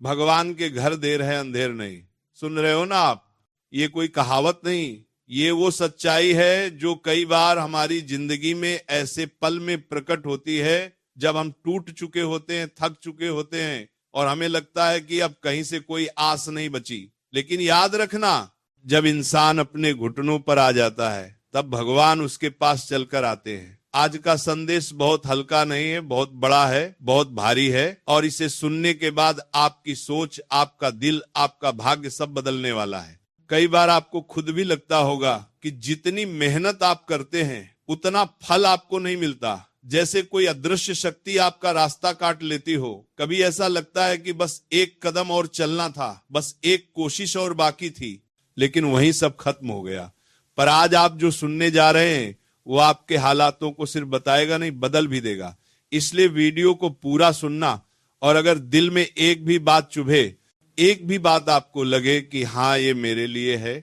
भगवान के घर देर है अंधेर नहीं। सुन रहे हो ना आप? ये कोई कहावत नहीं, ये वो सच्चाई है जो कई बार हमारी जिंदगी में ऐसे पल में प्रकट होती है जब हम टूट चुके होते हैं, थक चुके होते हैं और हमें लगता है कि अब कहीं से कोई आस नहीं बची। लेकिन याद रखना, जब इंसान अपने घुटनों पर आ जाता है तब भगवान उसके पास चलकर आते हैं। आज का संदेश बहुत हल्का नहीं है, बहुत बड़ा है, बहुत भारी है और इसे सुनने के बाद आपकी सोच, आपका दिल, आपका भाग्य सब बदलने वाला है। कई बार आपको खुद भी लगता होगा कि जितनी मेहनत आप करते हैं उतना फल आपको नहीं मिलता, जैसे कोई अदृश्य शक्ति आपका रास्ता काट लेती हो। कभी ऐसा लगता है कि बस एक कदम और चलना था, बस एक कोशिश और बाकी थी, लेकिन वहीं सब खत्म हो गया। पर आज आप जो सुनने जा रहे हैं वो आपके हालातों को सिर्फ बताएगा नहीं, बदल भी देगा। इसलिए वीडियो को पूरा सुनना, और अगर दिल में एक भी बात चुभे, एक भी बात आपको लगे कि हाँ ये मेरे लिए है,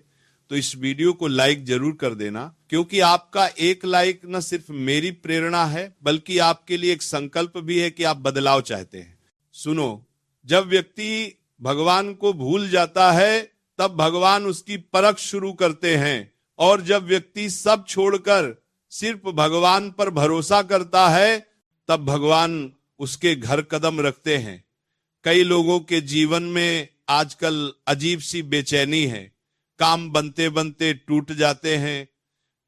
तो इस वीडियो को लाइक जरूर कर देना, क्योंकि आपका एक लाइक न सिर्फ मेरी प्रेरणा है बल्कि आपके लिए एक संकल्प भी है कि आप बदलाव चाहते हैं। सुनो, जब व्यक्ति भगवान को भूल जाता है तब भगवान उसकी परख शुरू करते हैं, और जब व्यक्ति सब छोड़कर सिर्फ भगवान पर भरोसा करता है तब भगवान उसके घर कदम रखते हैं। कई लोगों के जीवन में आजकल अजीब सी बेचैनी है, काम बनते बनते टूट जाते हैं,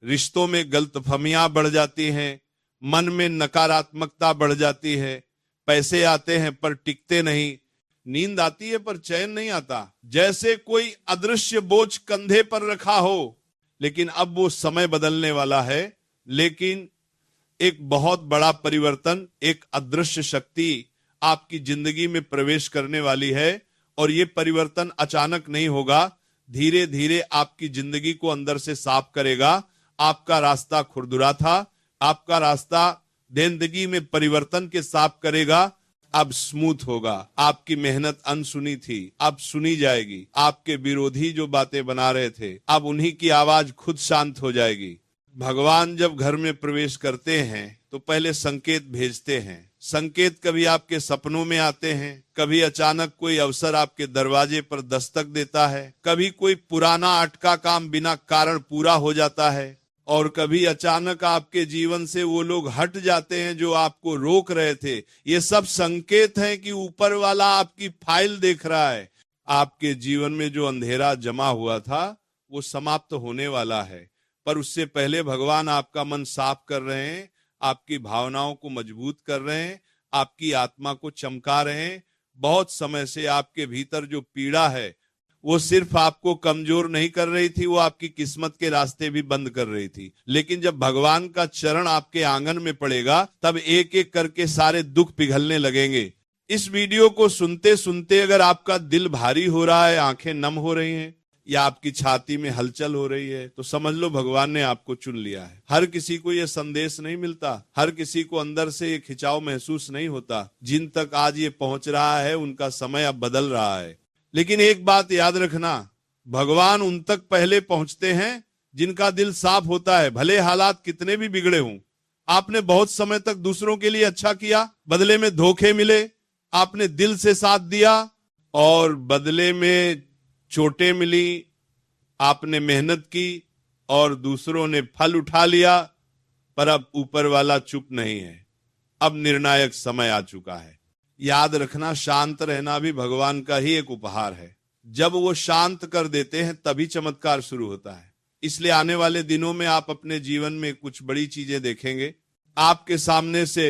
रिश्तों में गलतफहमियां बढ़ जाती हैं, मन में नकारात्मकता बढ़ जाती है, पैसे आते हैं पर टिकते नहीं, नींद आती है पर चैन नहीं आता, जैसे कोई अदृश्य बोझ कंधे पर रखा हो। लेकिन अब वो समय बदलने वाला है, लेकिन एक बहुत बड़ा परिवर्तन, एक अदृश्य शक्ति आपकी जिंदगी में प्रवेश करने वाली है, और ये परिवर्तन अचानक नहीं होगा, धीरे धीरे आपकी जिंदगी को अंदर से साफ करेगा। आपका रास्ता खुरदुरा था, आपका रास्ता जिंदगी में परिवर्तन के साफ करेगा, अब स्मूथ होगा। आपकी मेहनत अनसुनी थी, अब सुनी जाएगी। आपके विरोधी जो बातें बना रहे थे, अब उन्हीं की आवाज खुद शांत हो जाएगी। भगवान जब घर में प्रवेश करते हैं तो पहले संकेत भेजते हैं। संकेत कभी आपके सपनों में आते हैं, कभी अचानक कोई अवसर आपके दरवाजे पर दस्तक देता है, कभी कोई पुराना अटका काम बिना कारण पूरा हो जाता है, और कभी अचानक आपके जीवन से वो लोग हट जाते हैं जो आपको रोक रहे थे। ये सब संकेत हैं कि ऊपर वाला आपकी फाइल देख रहा है। आपके जीवन में जो अंधेरा जमा हुआ था वो समाप्त होने वाला है, पर उससे पहले भगवान आपका मन साफ कर रहे हैं, आपकी भावनाओं को मजबूत कर रहे हैं, आपकी आत्मा को चमका रहे हैं। बहुत समय से आपके भीतर जो पीड़ा है वो सिर्फ आपको कमजोर नहीं कर रही थी, वो आपकी किस्मत के रास्ते भी बंद कर रही थी। लेकिन जब भगवान का चरण आपके आंगन में पड़ेगा तब एक एक करके सारे दुख पिघलने लगेंगे। इस वीडियो को सुनते सुनते अगर आपका दिल भारी हो रहा है, आंखें नम हो रही हैं, या आपकी छाती में हलचल हो रही है, तो समझ लो भगवान ने आपको चुन लिया है। हर किसी को यह संदेश नहीं मिलता, हर किसी को अंदर से ये खिंचाव महसूस नहीं होता। जिन तक आज ये पहुंच रहा है उनका समय अब बदल रहा है। लेकिन एक बात याद रखना, भगवान उन तक पहले पहुंचते हैं जिनका दिल साफ होता है। भले हालात कितने भी बिगड़े हों, आपने बहुत समय तक दूसरों के लिए अच्छा किया, बदले में धोखे मिले, आपने दिल से साथ दिया और बदले में चोटें मिली, आपने मेहनत की और दूसरों ने फल उठा लिया, पर अब ऊपर वाला चुप नहीं है। अब निर्णायक समय आ चुका है। याद रखना, शांत रहना भी भगवान का ही एक उपहार है। जब वो शांत कर देते हैं तभी चमत्कार शुरू होता है। इसलिए आने वाले दिनों में आप अपने जीवन में कुछ बड़ी चीजें देखेंगे। आपके सामने से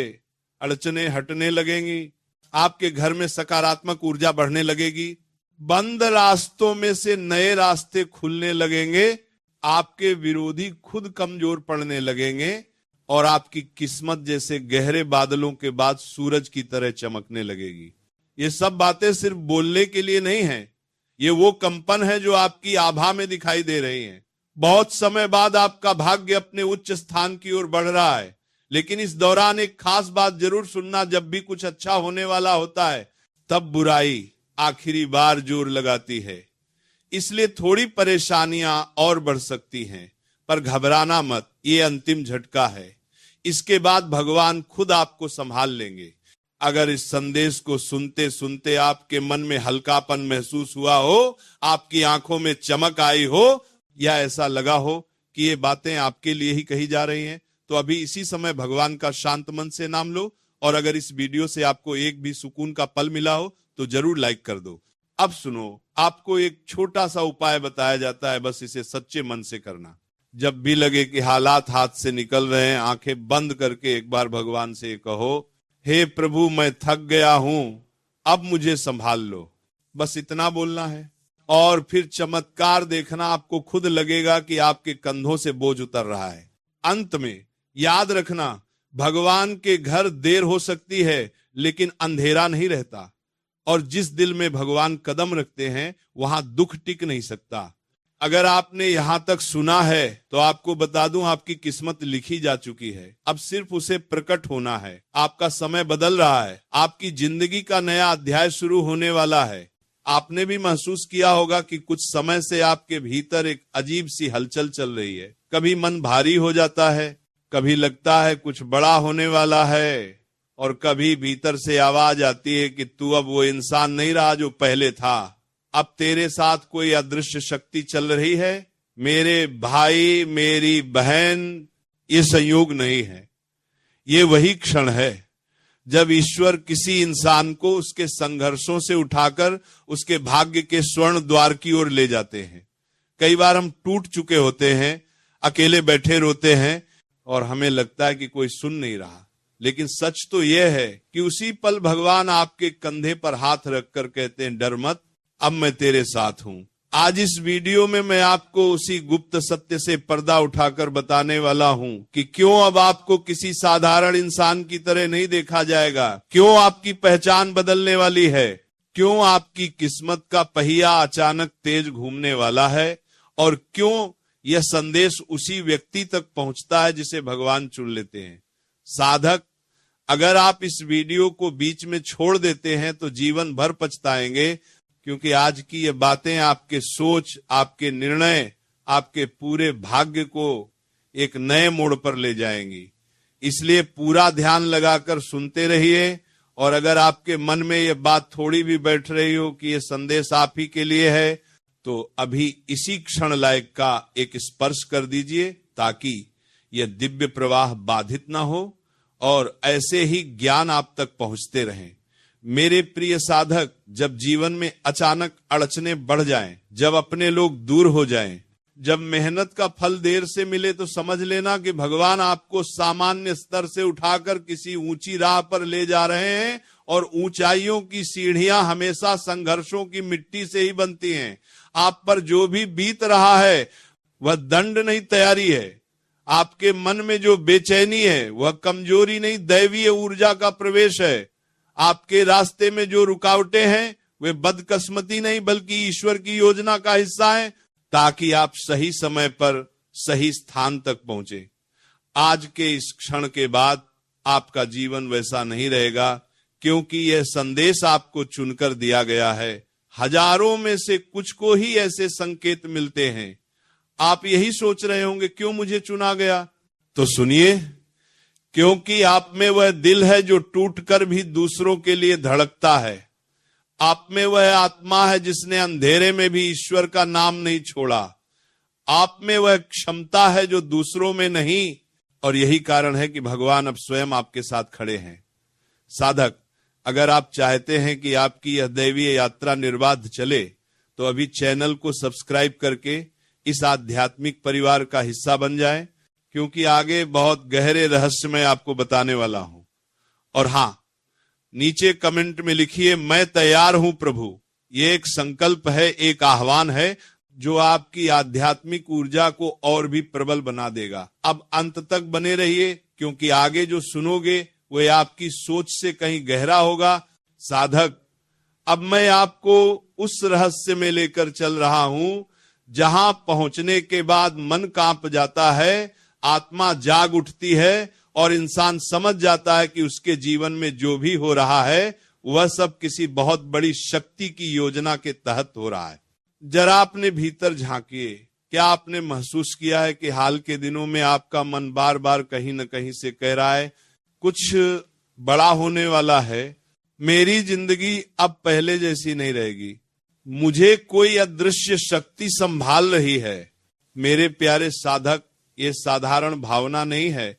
अड़चने हटने लगेंगी, आपके घर में सकारात्मक ऊर्जा बढ़ने लगेगी, बंद रास्तों में से नए रास्ते खुलने लगेंगे, आपके विरोधी खुद कमजोर पड़ने लगेंगे और आपकी किस्मत जैसे गहरे बादलों के बाद सूरज की तरह चमकने लगेगी। ये सब बातें सिर्फ बोलने के लिए नहीं है, ये वो कंपन है जो आपकी आभा में दिखाई दे रही है। बहुत समय बाद आपका भाग्य अपने उच्च स्थान की ओर बढ़ रहा है, लेकिन इस दौरान एक खास बात जरूर सुनना, जब भी कुछ अच्छा होने वाला होता है तब बुराई आखिरी बार जोर लगाती है। इसलिए थोड़ी परेशानियां और बढ़ सकती हैं, पर घबराना मत, ये अंतिम झटका है। इसके बाद भगवान खुद आपको संभाल लेंगे। अगर इस संदेश को सुनते सुनते आपके मन में हल्कापन महसूस हुआ हो, आपकी आंखों में चमक आई हो, या ऐसा लगा हो कि ये बातें आपके लिए ही कही जा रही हैं, तो अभी इसी समय भगवान का शांत मन से नाम लो। और अगर इस वीडियो से आपको एक भी सुकून का पल मिला हो तो जरूर लाइक कर दो। अब सुनो, आपको एक छोटा सा उपाय बताया जाता है, बस इसे सच्चे मन से करना। जब भी लगे कि हालात हाथ से निकल रहे हैं, आंखें बंद करके एक बार भगवान से कहो, हे प्रभु मैं थक गया हूं, अब मुझे संभाल लो। बस इतना बोलना है और फिर चमत्कार देखना, आपको खुद लगेगा कि आपके कंधों से बोझ उतर रहा है। अंत में याद रखना, भगवान के घर देर हो सकती है लेकिन अंधेरा नहीं रहता, और जिस दिल में भगवान कदम रखते हैं वहां दुख टिक नहीं सकता। अगर आपने यहां तक सुना है तो आपको बता दूं, आपकी किस्मत लिखी जा चुकी है, अब सिर्फ उसे प्रकट होना है। आपका समय बदल रहा है, आपकी जिंदगी का नया अध्याय शुरू होने वाला है। आपने भी महसूस किया होगा कि कुछ समय से आपके भीतर एक अजीब सी हलचल चल रही है। कभी मन भारी हो जाता है, कभी लगता है कुछ बड़ा होने वाला है, और कभी भीतर से आवाज आती है कि तू अब वो इंसान नहीं रहा जो पहले था, अब तेरे साथ कोई अदृश्य शक्ति चल रही है। मेरे भाई, मेरी बहन, ये संयोग नहीं है, ये वही क्षण है जब ईश्वर किसी इंसान को उसके संघर्षों से उठाकर उसके भाग्य के स्वर्ण द्वार की ओर ले जाते हैं। कई बार हम टूट चुके होते हैं, अकेले बैठे रोते हैं और हमें लगता है कि कोई सुन नहीं रहा, लेकिन सच तो यह है कि उसी पल भगवान आपके कंधे पर हाथ रखकर कहते हैं, डर मत, अब मैं तेरे साथ हूं। आज इस वीडियो में मैं आपको उसी गुप्त सत्य से पर्दा उठाकर बताने वाला हूं कि क्यों अब आपको किसी साधारण इंसान की तरह नहीं देखा जाएगा, क्यों आपकी पहचान बदलने वाली है, क्यों आपकी किस्मत का पहिया अचानक तेज घूमने वाला है, और क्यों यह संदेश उसी व्यक्ति तक पहुंचता है जिसे भगवान चुन लेते हैं। साधक, अगर आप इस वीडियो को बीच में छोड़ देते हैं तो जीवन भर पछताएंगे, क्योंकि आज की ये बातें आपके सोच, आपके निर्णय, आपके पूरे भाग्य को एक नए मोड़ पर ले जाएंगी। इसलिए पूरा ध्यान लगाकर सुनते रहिए, और अगर आपके मन में ये बात थोड़ी भी बैठ रही हो कि ये संदेश आप ही के लिए है, तो अभी इसी क्षण लायक का एक स्पर्श कर दीजिए, ताकि यह दिव्य प्रवाह बाधित ना हो और ऐसे ही ज्ञान आप तक पहुंचते रहें। मेरे प्रिय साधक, जब जीवन में अचानक अड़चनें बढ़ जाएं, जब अपने लोग दूर हो जाएं, जब मेहनत का फल देर से मिले, तो समझ लेना कि भगवान आपको सामान्य स्तर से उठाकर किसी ऊंची राह पर ले जा रहे हैं, और ऊंचाइयों की सीढ़ियां हमेशा संघर्षों की मिट्टी से ही बनती हैं। आप पर जो भी बीत रहा है वह दंड नहीं, तैयारी है। आपके मन में जो बेचैनी है वह कमजोरी नहीं, दैवीय ऊर्जा का प्रवेश है। आपके रास्ते में जो रुकावटें हैं वे बदकिस्मती नहीं, बल्कि ईश्वर की योजना का हिस्सा है, ताकि आप सही समय पर सही स्थान तक पहुंचे। आज के इस क्षण के बाद आपका जीवन वैसा नहीं रहेगा, क्योंकि यह संदेश आपको चुनकर दिया गया है। हजारों में से कुछ को ही ऐसे संकेत मिलते हैं। आप यही सोच रहे होंगे, क्यों मुझे चुना गया? तो सुनिए, क्योंकि आप में वह दिल है जो टूटकर भी दूसरों के लिए धड़कता है। आप में वह आत्मा है जिसने अंधेरे में भी ईश्वर का नाम नहीं छोड़ा। आप में वह क्षमता है जो दूसरों में नहीं, और यही कारण है कि भगवान अब स्वयं आपके साथ खड़े हैं। साधक, अगर आप चाहते हैं कि आपकी यह दैवीय यात्रा निर्बाध चले, तो अभी चैनल को सब्सक्राइब करके इस आध्यात्मिक परिवार का हिस्सा बन जाएं, क्योंकि आगे बहुत गहरे रहस्य मैं आपको बताने वाला हूं। और हां, नीचे कमेंट में लिखिए, मैं तैयार हूं प्रभु। ये एक संकल्प है, एक आह्वान है जो आपकी आध्यात्मिक ऊर्जा को और भी प्रबल बना देगा। अब अंत तक बने रहिए, क्योंकि आगे जो सुनोगे वह आपकी सोच से कहीं गहरा होगा। साधक, अब मैं आपको उस रहस्य में लेकर चल रहा हूं जहां पहुंचने के बाद मन कांप जाता है, आत्मा जाग उठती है, और इंसान समझ जाता है कि उसके जीवन में जो भी हो रहा है वह सब किसी बहुत बड़ी शक्ति की योजना के तहत हो रहा है। जरा अपने भीतर झांकिए, क्या आपने महसूस किया है कि हाल के दिनों में आपका मन बार बार कहीं न कहीं से कह रहा है, कुछ बड़ा होने वाला है। मेरी जिंदगी अब पहले जैसी नहीं रहेगी। मुझे कोई अदृश्य शक्ति संभाल रही है। मेरे प्यारे साधक, ये साधारण भावना नहीं है,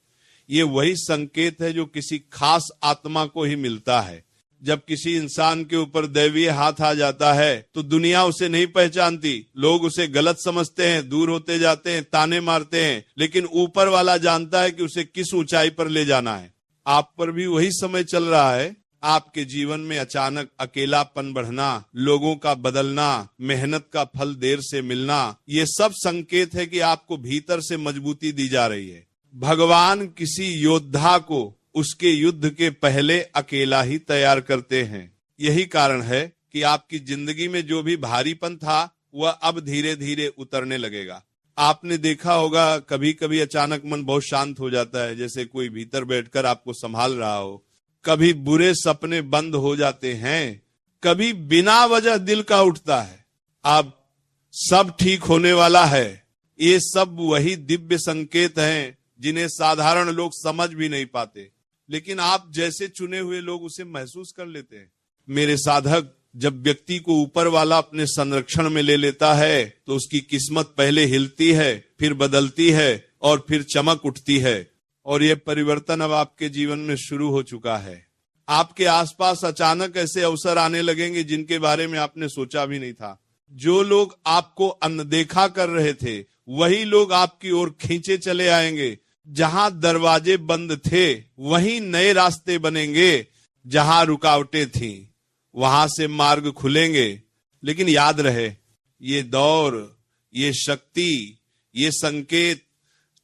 ये वही संकेत है जो किसी खास आत्मा को ही मिलता है। जब किसी इंसान के ऊपर दैवीय हाथ आ जाता है तो दुनिया उसे नहीं पहचानती, लोग उसे गलत समझते हैं, दूर होते जाते हैं, ताने मारते हैं, लेकिन ऊपर वाला जानता है कि उसे किस ऊंचाई पर ले जाना है। आप पर भी वही समय चल रहा है। आपके जीवन में अचानक अकेलापन बढ़ना, लोगों का बदलना, मेहनत का फल देर से मिलना, ये सब संकेत है कि आपको भीतर से मजबूती दी जा रही है। भगवान किसी योद्धा को उसके युद्ध के पहले अकेला ही तैयार करते हैं। यही कारण है कि आपकी जिंदगी में जो भी भारीपन था वह अब धीरे धीरे उतरने लगेगा। आपने देखा होगा कभी कभी अचानक मन बहुत शांत हो जाता है, जैसे कोई भीतर बैठकर आपको संभाल रहा हो। कभी बुरे सपने बंद हो जाते हैं, कभी बिना वजह दिल का उठता है, अब सब ठीक होने वाला है। ये सब वही दिव्य संकेत हैं जिन्हें साधारण लोग समझ भी नहीं पाते, लेकिन आप जैसे चुने हुए लोग उसे महसूस कर लेते हैं। मेरे साधक, जब व्यक्ति को ऊपर वाला अपने संरक्षण में ले लेता है तो उसकी किस्मत पहले हिलती है, फिर बदलती है और फिर चमक उठती है। और यह परिवर्तन अब आपके जीवन में शुरू हो चुका है। आपके आसपास अचानक ऐसे अवसर आने लगेंगे जिनके बारे में आपने सोचा भी नहीं था। जो लोग आपको अनदेखा कर रहे थे वही लोग आपकी ओर खींचे चले आएंगे। जहां दरवाजे बंद थे वहीं नए रास्ते बनेंगे, जहां रुकावटें थीं वहां से मार्ग खुलेंगे। लेकिन याद रहे, ये दौर, ये शक्ति, ये संकेत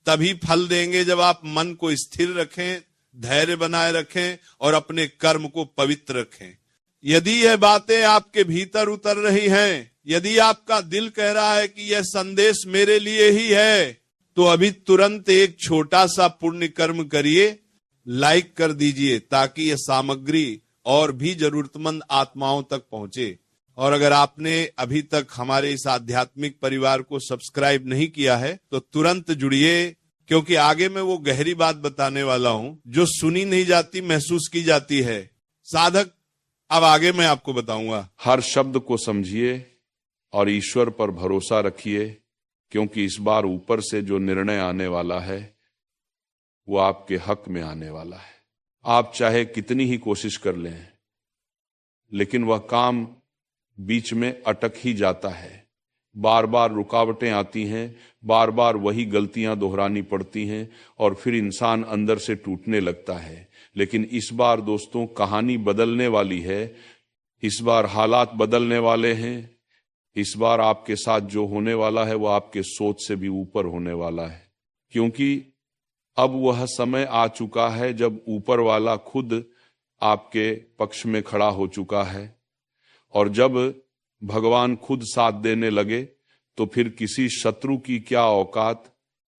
तभी फल देंगे जब आप मन को स्थिर रखें, धैर्य बनाए रखें और अपने कर्म को पवित्र रखें। यदि यह बातें आपके भीतर उतर रही हैं, यदि आपका दिल कह रहा है कि यह संदेश मेरे लिए ही है, तो अभी तुरंत एक छोटा सा पुण्य कर्म करिए, लाइक कर दीजिए, ताकि यह सामग्री और भी जरूरतमंद आत्माओं तक पहुंचे। और अगर आपने अभी तक हमारे इस आध्यात्मिक परिवार को सब्सक्राइब नहीं किया है तो तुरंत जुड़िए, क्योंकि आगे मैं वो गहरी बात बताने वाला हूं जो सुनी नहीं जाती, महसूस की जाती है। साधक, अब आगे मैं आपको बताऊंगा। हर शब्द को समझिए और ईश्वर पर भरोसा रखिए, क्योंकि इस बार ऊपर से जो निर्णय आने वाला है वो आपके हक में आने वाला है। आप चाहे कितनी ही कोशिश कर लें, लेकिन वह काम बीच में अटक ही जाता है। बार बार रुकावटें आती हैं, बार बार वही गलतियां दोहरानी पड़ती हैं और फिर इंसान अंदर से टूटने लगता है। लेकिन इस बार दोस्तों कहानी बदलने वाली है, इस बार हालात बदलने वाले हैं। इस बार आपके साथ जो होने वाला है वो आपके सोच से भी ऊपर होने वाला है, क्योंकि अब वह समय आ चुका है जब ऊपर वाला खुद आपके पक्ष में खड़ा हो चुका है। और जब भगवान खुद साथ देने लगे तो फिर किसी शत्रु की क्या औकात,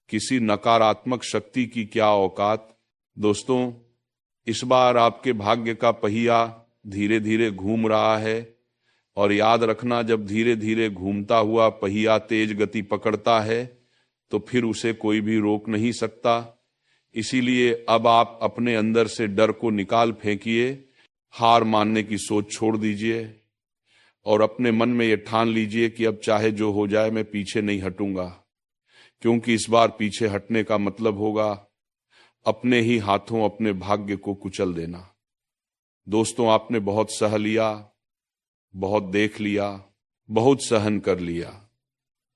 किसी नकारात्मक शक्ति की क्या औकात। दोस्तों, इस बार आपके भाग्य का पहिया धीरे धीरे घूम रहा है, और याद रखना, जब धीरे धीरे घूमता हुआ पहिया तेज गति पकड़ता है तो फिर उसे कोई भी रोक नहीं सकता। इसीलिए अब आप अपने अंदर से डर को निकाल फेंकिए, हार मानने की सोच छोड़ दीजिए और अपने मन में ये ठान लीजिए कि अब चाहे जो हो जाए मैं पीछे नहीं हटूंगा, क्योंकि इस बार पीछे हटने का मतलब होगा अपने ही हाथों अपने भाग्य को कुचल देना। दोस्तों, आपने बहुत सह लिया, बहुत देख लिया, बहुत सहन कर लिया।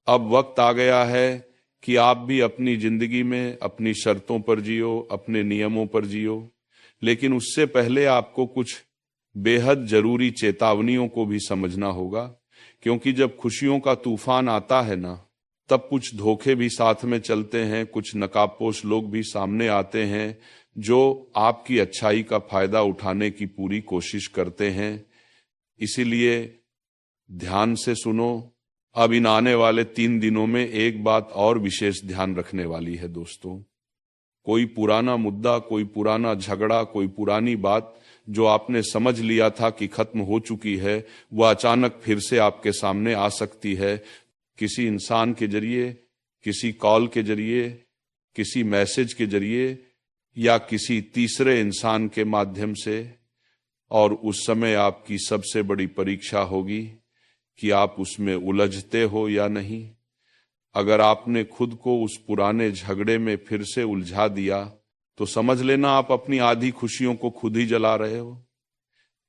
अब वक्त आ गया है कि आप भी अपनी जिंदगी में अपनी शर्तों पर जियो, अपने नियमों पर जियो। लेकिन उससे पहले आपको कुछ बेहद जरूरी चेतावनियों को भी समझना होगा, क्योंकि जब खुशियों का तूफान आता है ना, तब कुछ धोखे भी साथ में चलते हैं, कुछ नकाबपोश लोग भी सामने आते हैं जो आपकी अच्छाई का फायदा उठाने की पूरी कोशिश करते हैं। इसीलिए ध्यान से सुनो। अब इन आने वाले 3 दिनों में एक बात और विशेष ध्यान रखने वाली है दोस्तों। कोई पुराना मुद्दा, कोई पुराना झगड़ा, कोई पुरानी बात जो आपने समझ लिया था कि खत्म हो चुकी है, वह अचानक फिर से आपके सामने आ सकती है। किसी इंसान के जरिए, किसी कॉल के जरिए, किसी मैसेज के जरिए या किसी तीसरे इंसान के माध्यम से, और उस समय आपकी सबसे बड़ी परीक्षा होगी कि आप उसमें उलझते हो या नहीं। अगर आपने खुद को उस पुराने झगड़े में फिर से उलझा दिया तो समझ लेना आप अपनी आधी खुशियों को खुद ही जला रहे हो।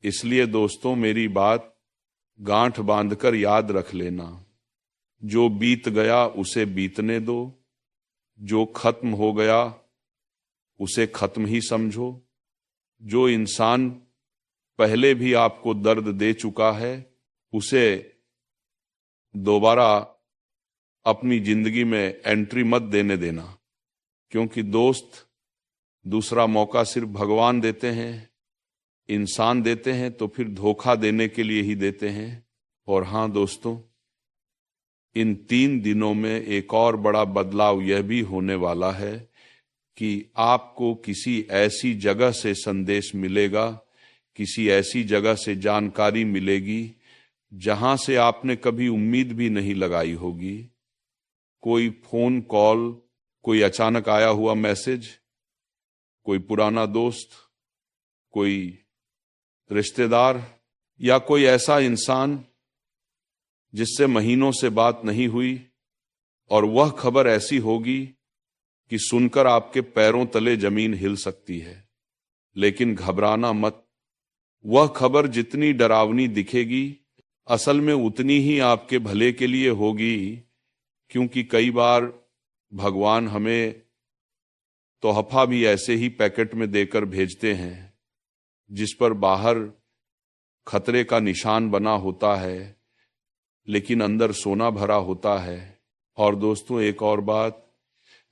इसलिए दोस्तों, मेरी बात गांठ बांधकर याद रख लेना, जो बीत गया उसे बीतने दो, जो खत्म हो गया उसे खत्म ही समझो। जो इंसान पहले भी आपको दर्द दे चुका है उसे दोबारा अपनी जिंदगी में एंट्री मत देने देना, क्योंकि दोस्त दूसरा मौका सिर्फ भगवान देते हैं, इंसान देते हैं तो फिर धोखा देने के लिए ही देते हैं। और हाँ दोस्तों, इन 3 दिनों में एक और बड़ा बदलाव यह भी होने वाला है कि आपको किसी ऐसी जगह से संदेश मिलेगा, किसी ऐसी जगह से जानकारी मिलेगी जहां से आपने कभी उम्मीद भी नहीं लगाई होगी। कोई फोन कॉल, कोई अचानक आया हुआ मैसेज, कोई पुराना दोस्त, कोई रिश्तेदार या कोई ऐसा इंसान जिससे महीनों से बात नहीं हुई, और वह खबर ऐसी होगी कि सुनकर आपके पैरों तले जमीन हिल सकती है। लेकिन घबराना मत, वह खबर जितनी डरावनी दिखेगी असल में उतनी ही आपके भले के लिए होगी, क्योंकि कई बार भगवान हमें तोहफा भी ऐसे ही पैकेट में देकर भेजते हैं जिस पर बाहर खतरे का निशान बना होता है लेकिन अंदर सोना भरा होता है। और दोस्तों, एक और बात,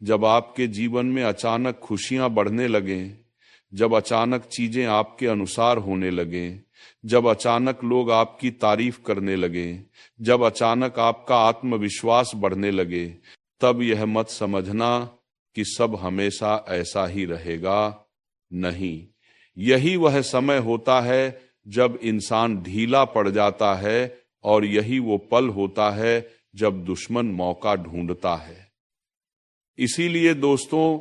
जब आपके जीवन में अचानक खुशियां बढ़ने लगें, जब अचानक चीजें आपके अनुसार होने लगें, जब अचानक लोग आपकी तारीफ करने लगें, जब अचानक आपका आत्मविश्वास बढ़ने लगे, तब यह मत समझना कि सब हमेशा ऐसा ही रहेगा। नहीं, यही वह समय होता है जब इंसान ढीला पड़ जाता है, और यही वो पल होता है जब दुश्मन मौका ढूंढता है। इसीलिए दोस्तों,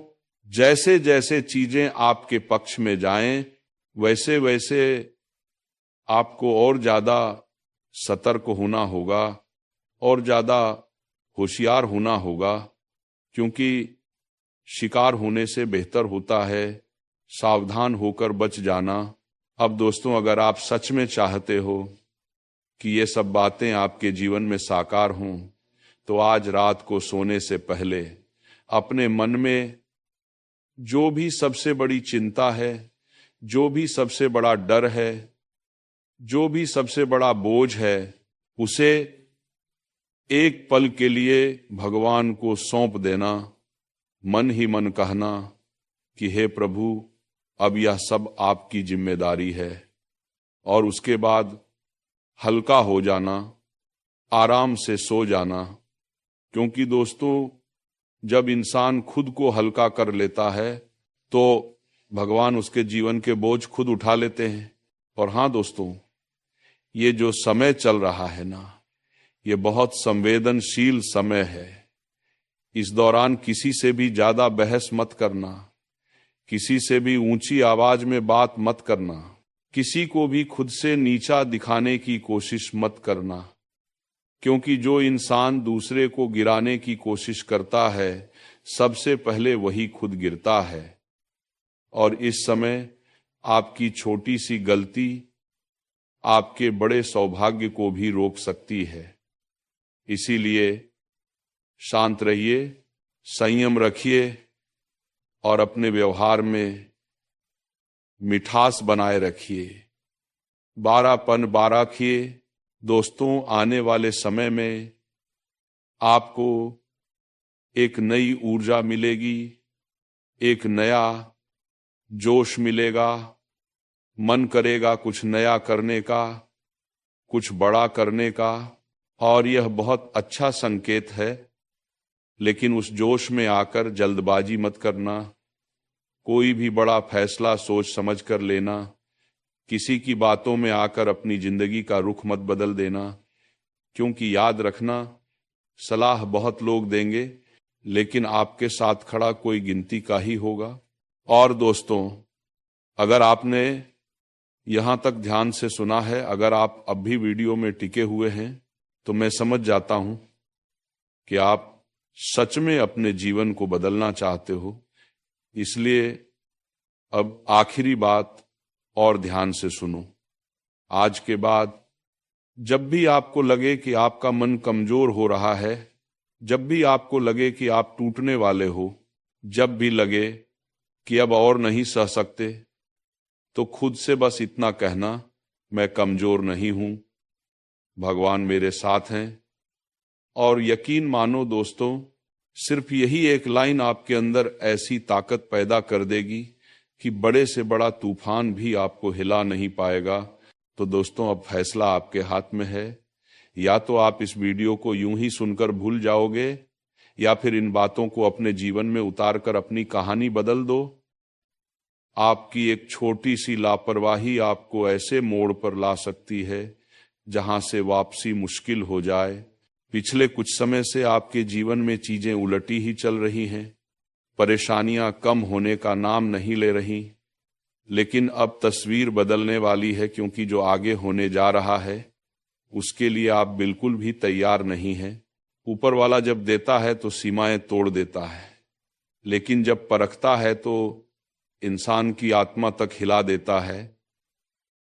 जैसे जैसे चीजें आपके पक्ष में जाएं, वैसे वैसे आपको और ज्यादा सतर्क होना होगा, और ज्यादा होशियार होना होगा, क्योंकि शिकार होने से बेहतर होता है सावधान होकर बच जाना। अब दोस्तों, अगर आप सच में चाहते हो कि ये सब बातें आपके जीवन में साकार हों, तो आज रात को सोने से पहले अपने मन में जो भी सबसे बड़ी चिंता है, जो भी सबसे बड़ा डर है, जो भी सबसे बड़ा बोझ है, उसे एक पल के लिए भगवान को सौंप देना। मन ही मन कहना कि हे प्रभु, अब यह सब आपकी जिम्मेदारी है। और उसके बाद हल्का हो जाना, आराम से सो जाना, क्योंकि दोस्तों, जब इंसान खुद को हल्का कर लेता है तो भगवान उसके जीवन के बोझ खुद उठा लेते हैं। और हाँ दोस्तों, ये जो समय चल रहा है ना, ये बहुत संवेदनशील समय है। इस दौरान किसी से भी ज्यादा बहस मत करना, किसी से भी ऊंची आवाज में बात मत करना, किसी को भी खुद से नीचा दिखाने की कोशिश मत करना, क्योंकि जो इंसान दूसरे को गिराने की कोशिश करता है, सबसे पहले वही खुद गिरता है। और इस समय आपकी छोटी सी गलती आपके बड़े सौभाग्य को भी रोक सकती है। इसीलिए शांत रहिए, संयम रखिए और अपने व्यवहार में मिठास बनाए रखिए, बारापन बाराखिए। दोस्तों, आने वाले समय में आपको एक नई ऊर्जा मिलेगी, एक नया जोश मिलेगा, मन करेगा कुछ नया करने का, कुछ बड़ा करने का, और यह बहुत अच्छा संकेत है। लेकिन उस जोश में आकर जल्दबाजी मत करना, कोई भी बड़ा फैसला सोच समझ कर लेना, किसी की बातों में आकर अपनी जिंदगी का रुख मत बदल देना, क्योंकि याद रखना, सलाह बहुत लोग देंगे लेकिन आपके साथ खड़ा कोई गिनती का ही होगा। और दोस्तों, अगर आपने यहां तक ध्यान से सुना है, अगर आप अब भी वीडियो में टिके हुए हैं, तो मैं समझ जाता हूं कि आप सच में अपने जीवन को बदलना चाहते हो। इसलिए अब आखिरी बात और ध्यान से सुनो। आज के बाद जब भी आपको लगे कि आपका मन कमजोर हो रहा है, जब भी आपको लगे कि आप टूटने वाले हो, जब भी लगे कि अब और नहीं सह सकते, तो खुद से बस इतना कहना, मैं कमजोर नहीं हूं, भगवान मेरे साथ हैं। और यकीन मानो दोस्तों, सिर्फ यही एक लाइन आपके अंदर ऐसी ताकत पैदा कर देगी कि बड़े से बड़ा तूफान भी आपको हिला नहीं पाएगा। तो दोस्तों, अब फैसला आपके हाथ में है। या तो आप इस वीडियो को यूं ही सुनकर भूल जाओगे, या फिर इन बातों को अपने जीवन में उतारकर अपनी कहानी बदल दो। आपकी एक छोटी सी लापरवाही आपको ऐसे मोड़ पर ला सकती है जहां से वापसी मुश्किल हो जाए। पिछले कुछ समय से आपके जीवन में चीजें उलटी ही चल रही हैं, परेशानियां कम होने का नाम नहीं ले रही, लेकिन अब तस्वीर बदलने वाली है, क्योंकि जो आगे होने जा रहा है उसके लिए आप बिल्कुल भी तैयार नहीं हैं। ऊपर वाला जब देता है तो सीमाएं तोड़ देता है, लेकिन जब परखता है तो इंसान की आत्मा तक हिला देता है।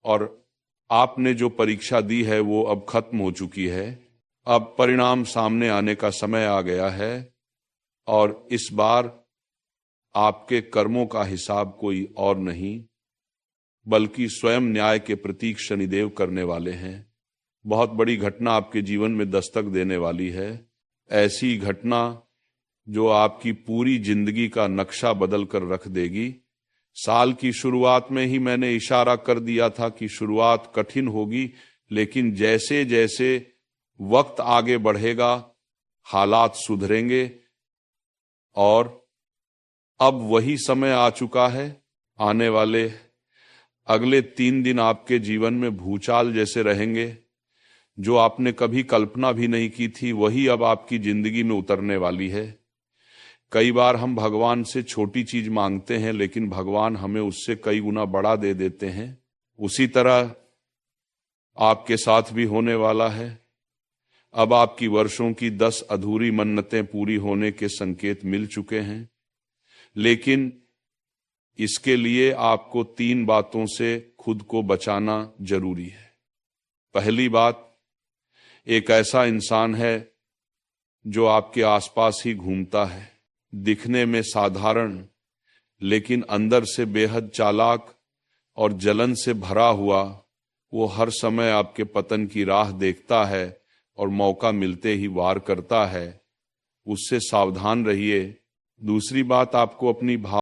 और आपने जो परीक्षा दी है वो अब खत्म हो चुकी है। अब परिणाम सामने आने का समय आ गया है, और इस बार आपके कर्मों का हिसाब कोई और नहीं बल्कि स्वयं न्याय के प्रतीक शनिदेव करने वाले हैं। बहुत बड़ी घटना आपके जीवन में दस्तक देने वाली है, ऐसी घटना जो आपकी पूरी जिंदगी का नक्शा बदल कर रख देगी। साल की शुरुआत में ही मैंने इशारा कर दिया था कि शुरुआत कठिन होगी, लेकिन जैसे जैसे वक्त आगे बढ़ेगा हालात सुधरेंगे। और अब वही समय आ चुका है। आने वाले अगले 3 दिन आपके जीवन में भूचाल जैसे रहेंगे। जो आपने कभी कल्पना भी नहीं की थी वही अब आपकी जिंदगी में उतरने वाली है। कई बार हम भगवान से छोटी चीज मांगते हैं, लेकिन भगवान हमें उससे कई गुना बड़ा दे देते हैं। उसी तरह आपके साथ भी होने वाला है। अब आपकी वर्षों की 10 अधूरी मन्नतें पूरी होने के संकेत मिल चुके हैं, लेकिन इसके लिए आपको 3 बातों से खुद को बचाना जरूरी है। पहली बात, एक ऐसा इंसान है जो आपके आसपास ही घूमता है, दिखने में साधारण लेकिन अंदर से बेहद चालाक और जलन से भरा हुआ। वो हर समय आपके पतन की राह देखता है और मौका मिलते ही वार करता है। उससे सावधान रहिए। दूसरी बात, आपको अपनी